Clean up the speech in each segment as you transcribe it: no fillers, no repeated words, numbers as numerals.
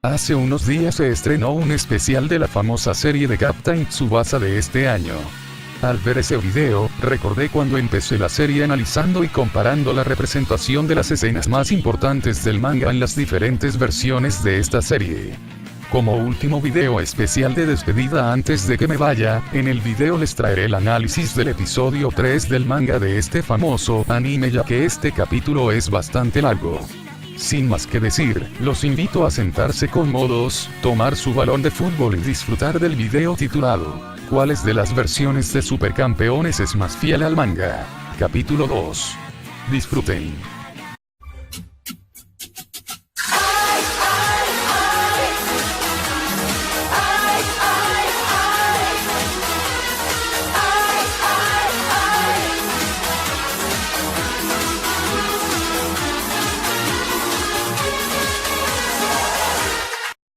Hace unos días se estrenó un especial de la famosa serie de Captain Tsubasa de este año. Al ver ese video, recordé cuando empecé la serie analizando y comparando la representación de las escenas más importantes del manga en las diferentes versiones de esta serie. Como último video especial de despedida antes de que me vaya, en el video les traeré el análisis del episodio 3 del manga de este famoso anime, ya que este capítulo es bastante largo. Sin más que decir, los invito a sentarse cómodos, tomar su balón de fútbol y disfrutar del video titulado ¿Cuáles de las versiones de Supercampeones es más fiel al manga? Capítulo 2. Disfruten.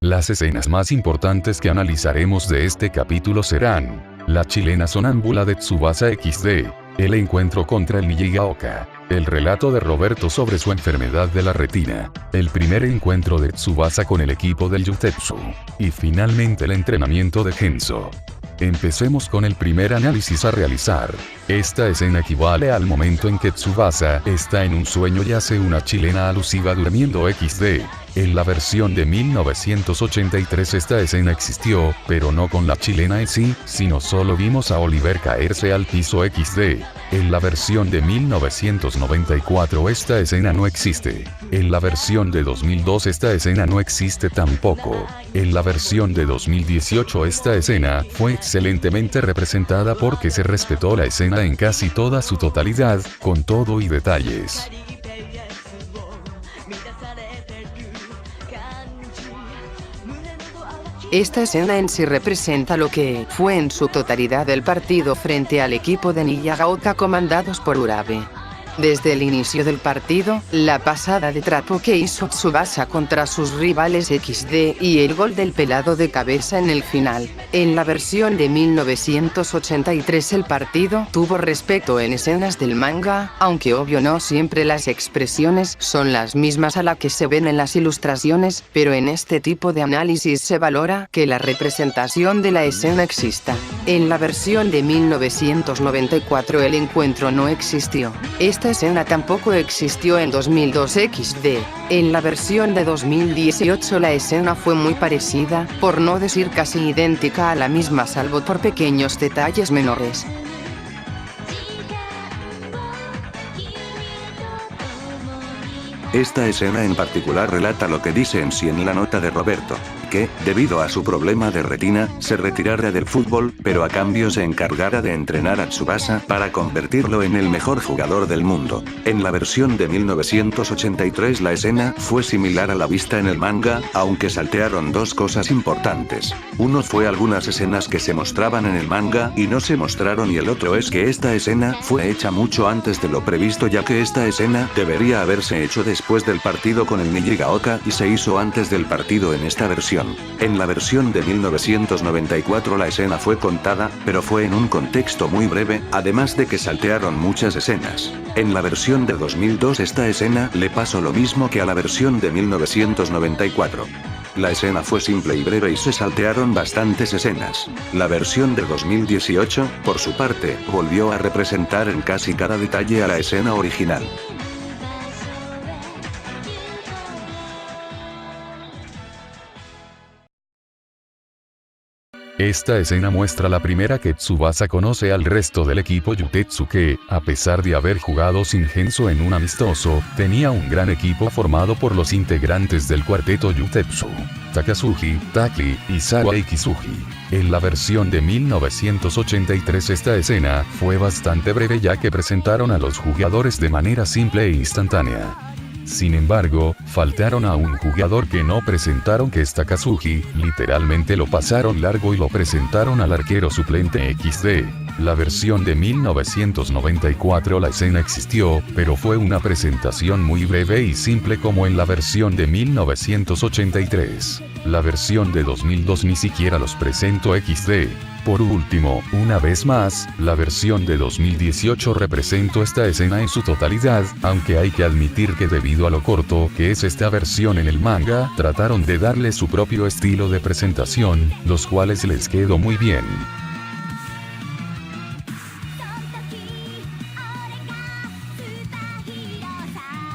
Las escenas más importantes que analizaremos de este capítulo serán: la chilena sonámbula de Tsubasa XD, el encuentro contra el Nijigaoka, el relato de Roberto sobre su enfermedad de la retina, el primer encuentro de Tsubasa con el equipo del Jutetsu, y finalmente el entrenamiento de Genso. Empecemos con el primer análisis a realizar. Esta escena equivale al momento en que Tsubasa está en un sueño y hace una chilena alusiva durmiendo XD. En la versión de 1983 esta escena existió, pero no con la chilena en sí, sino solo vimos a Oliver caerse al piso XD. En la versión de 1994 esta escena no existe. En la versión de 2002 esta escena no existe tampoco. En la versión de 2018 esta escena fue excelentemente representada porque se respetó la escena en casi toda su totalidad, con todo y detalles. Esta escena en sí representa lo que fue en su totalidad el partido frente al equipo de Nijigaoka comandados por Urabe. Desde el inicio del partido, la pasada de trapo que hizo Tsubasa contra sus rivales XD y el gol del pelado de cabeza en el final. En la versión de 1983 el partido tuvo respeto en escenas del manga, aunque obvio no siempre las expresiones son las mismas a las que se ven en las ilustraciones, pero en este tipo de análisis se valora que la representación de la escena exista. En la versión de 1994 el encuentro no existió. Esta escena tampoco existió en 2002 XD. En la versión de 2018 la escena fue muy parecida, por no decir casi idéntica a la misma salvo por pequeños detalles menores. Esta escena en particular relata lo que dice en sí en la nota de Roberto, que, debido a su problema de retina, se retirara del fútbol, pero a cambio se encargara de entrenar a Tsubasa para convertirlo en el mejor jugador del mundo. En la versión de 1983 la escena fue similar a la vista en el manga, aunque saltearon dos cosas importantes. Uno fue algunas escenas que se mostraban en el manga y no se mostraron, y el otro es que esta escena fue hecha mucho antes de lo previsto, ya que esta escena debería haberse hecho después del partido con el Nijigaoka y se hizo antes del partido en esta versión. En la versión de 1994 la escena fue contada, pero fue en un contexto muy breve, además de que saltearon muchas escenas. En la versión de 2002 esta escena le pasó lo mismo que a la versión de 1994. La escena fue simple y breve y se saltearon bastantes escenas. La versión de 2018, por su parte, volvió a representar en casi cada detalle a la escena original. Esta escena muestra la primera que Tsubasa conoce al resto del equipo Jutetsu que, a pesar de haber jugado sin Genso en un amistoso, tenía un gran equipo formado por los integrantes del cuarteto Jutetsu: Takazuki, Taki, Izawa y Kizuki. En la versión de 1983 esta escena fue bastante breve, ya que presentaron a los jugadores de manera simple e instantánea. Sin embargo, faltaron a un jugador que no presentaron, que es Takazuki. Literalmente lo pasaron largo y lo presentaron al arquero suplente XD. La versión de 1994 la escena existió, pero fue una presentación muy breve y simple como en la versión de 1983. La versión de 2002 ni siquiera los presentó XD. Por último, una vez más, la versión de 2018 representó esta escena en su totalidad, aunque hay que admitir que debido a lo corto que es esta versión en el manga, trataron de darle su propio estilo de presentación, los cuales les quedó muy bien.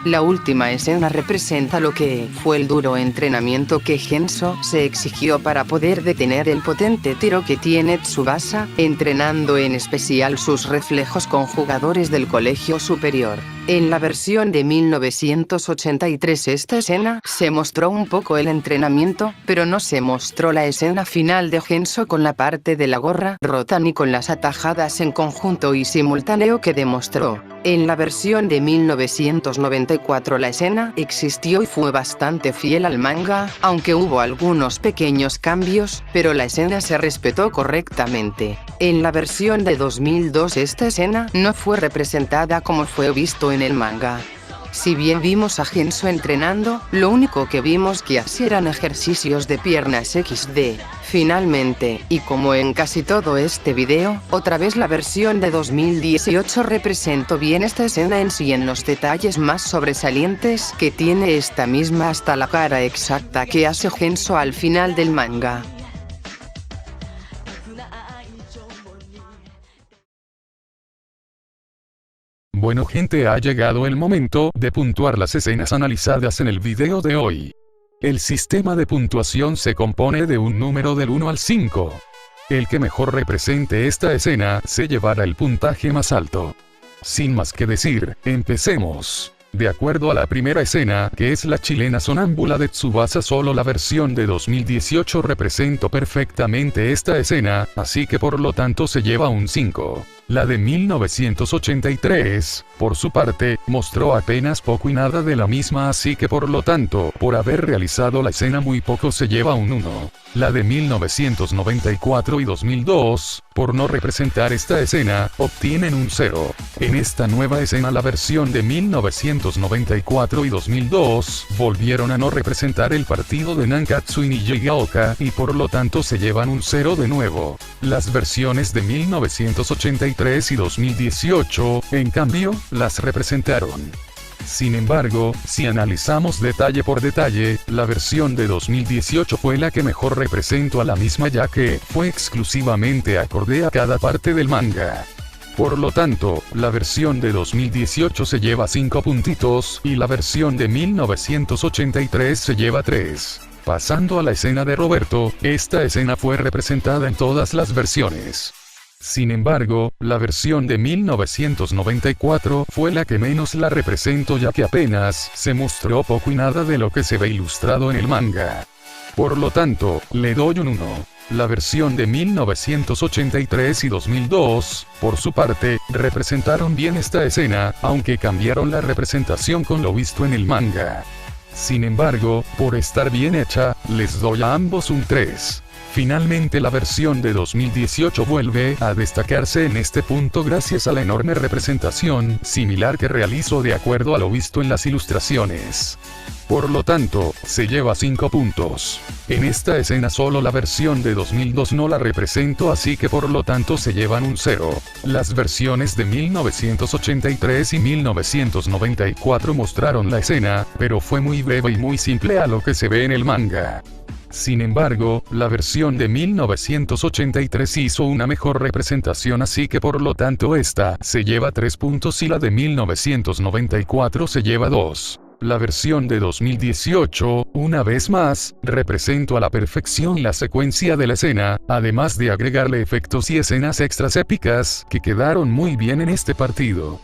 La última escena representa lo que fue el duro entrenamiento que Genso se exigió para poder detener el potente tiro que tiene Tsubasa, entrenando en especial sus reflejos con jugadores del colegio superior. En la versión de 1983 esta escena se mostró un poco el entrenamiento, pero no se mostró la escena final de Genso con la parte de la gorra rota ni con las atajadas en conjunto y simultáneo que demostró. En la versión de 1994 la escena existió y fue bastante fiel al manga, aunque hubo algunos pequeños cambios, pero la escena se respetó correctamente. En la versión de 2002 esta escena no fue representada como fue visto en el manga. Si bien vimos a Genso entrenando, lo único que vimos que hacía eran ejercicios de piernas XD. Finalmente, y como en casi todo este video, otra vez la versión de 2018 representó bien esta escena en sí en los detalles más sobresalientes que tiene esta misma hasta la cara exacta que hace Genso al final del manga. Bueno gente, ha llegado el momento de puntuar las escenas analizadas en el video de hoy. El sistema de puntuación se compone de un número del 1 al 5. El que mejor represente esta escena se llevará el puntaje más alto. Sin más que decir, empecemos. De acuerdo a la primera escena, que es la chilena sonámbula de Tsubasa, solo la versión de 2018 representó perfectamente esta escena, así que por lo tanto se lleva un 5. La de 1983, por su parte, mostró apenas poco y nada de la misma, así que por lo tanto, por haber realizado la escena muy poco se lleva un 1. La de 1994 y 2002, por no representar esta escena, obtienen un 0. En esta nueva escena la versión de 1994 y 2002, volvieron a no representar el partido de Nankatsu y Nijigaoka, y por lo tanto se llevan un 0 de nuevo. Las versiones de 1983 y 2018, en cambio, las representaron. Sin embargo, si analizamos detalle por detalle, la versión de 2018 fue la que mejor representó a la misma, ya que fue exclusivamente acorde a cada parte del manga. Por lo tanto, la versión de 2018 se lleva 5 puntitos, y la versión de 1983 se lleva 3. Pasando a la escena de Roberto, esta escena fue representada en todas las versiones. Sin embargo, la versión de 1994 fue la que menos la representó, ya que apenas se mostró poco y nada de lo que se ve ilustrado en el manga. Por lo tanto, le doy un 1. La versión de 1983 y 2002, por su parte, representaron bien esta escena, aunque cambiaron la representación con lo visto en el manga. Sin embargo, por estar bien hecha, les doy a ambos un 3. Finalmente la versión de 2018 vuelve a destacarse en este punto gracias a la enorme representación similar que realizó de acuerdo a lo visto en las ilustraciones. Por lo tanto, se lleva 5 puntos. En esta escena solo la versión de 2002 no la representó, así que por lo tanto se llevan un 0. Las versiones de 1983 y 1994 mostraron la escena, pero fue muy breve y muy simple a lo que se ve en el manga. Sin embargo, la versión de 1983 hizo una mejor representación, así que por lo tanto esta se lleva 3 puntos y la de 1994 se lleva 2. La versión de 2018, una vez más, representó a la perfección la secuencia de la escena, además de agregarle efectos y escenas extras épicas que quedaron muy bien en este partido.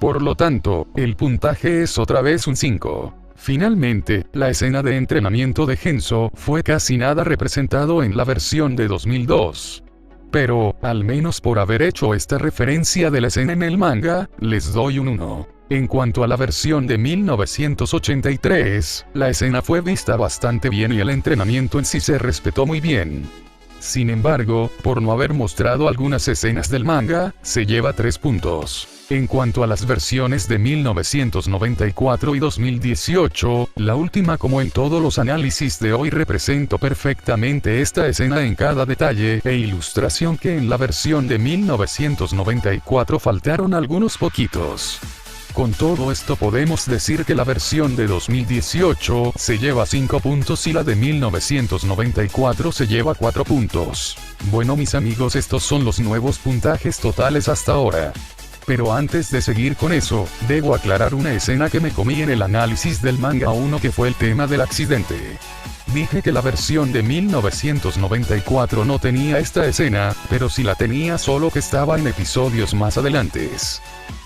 Por lo tanto, el puntaje es otra vez un 5. Finalmente, la escena de entrenamiento de Genso fue casi nada representado en la versión de 2002. Pero, al menos por haber hecho esta referencia de la escena en el manga, les doy un 1. En cuanto a la versión de 1983, la escena fue vista bastante bien y el entrenamiento en sí se respetó muy bien. Sin embargo, por no haber mostrado algunas escenas del manga, se lleva 3 puntos. En cuanto a las versiones de 1994 y 2018, la última, como en todos los análisis de hoy, representó perfectamente esta escena en cada detalle e ilustración que en la versión de 1994 faltaron algunos poquitos. Con todo esto podemos decir que la versión de 2018 se lleva 5 puntos y la de 1994 se lleva 4 puntos. Bueno mis amigos, estos son los nuevos puntajes totales hasta ahora. Pero antes de seguir con eso, debo aclarar una escena que me comí en el análisis del manga 1, que fue el tema del accidente. Dije que la versión de 1994 no tenía esta escena, pero sí la tenía, solo que estaba en episodios más adelantes.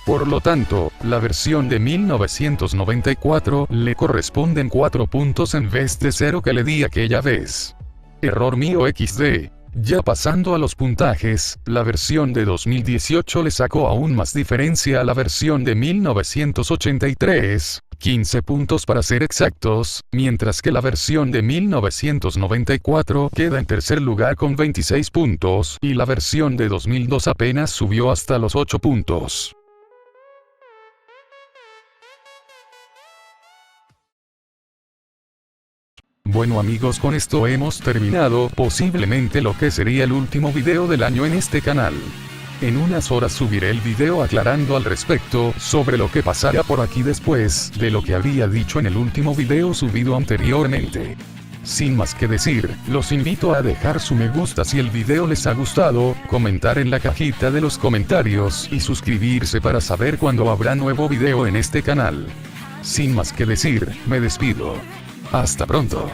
Por lo tanto, la versión de 1994 le corresponden 4 puntos en vez de 0 que le di aquella vez. Error mío XD. Ya pasando a los puntajes, la versión de 2018 le sacó aún más diferencia a la versión de 1983, 15 puntos para ser exactos, mientras que la versión de 1994 queda en tercer lugar con 26 puntos, y la versión de 2002 apenas subió hasta los 8 puntos. Bueno amigos, con esto hemos terminado posiblemente lo que sería el último video del año en este canal. En unas horas subiré el video aclarando al respecto sobre lo que pasará por aquí después de lo que había dicho en el último video subido anteriormente. Sin más que decir, los invito a dejar su me gusta si el video les ha gustado, comentar en la cajita de los comentarios y suscribirse para saber cuándo habrá nuevo video en este canal. Sin más que decir, me despido. Hasta pronto.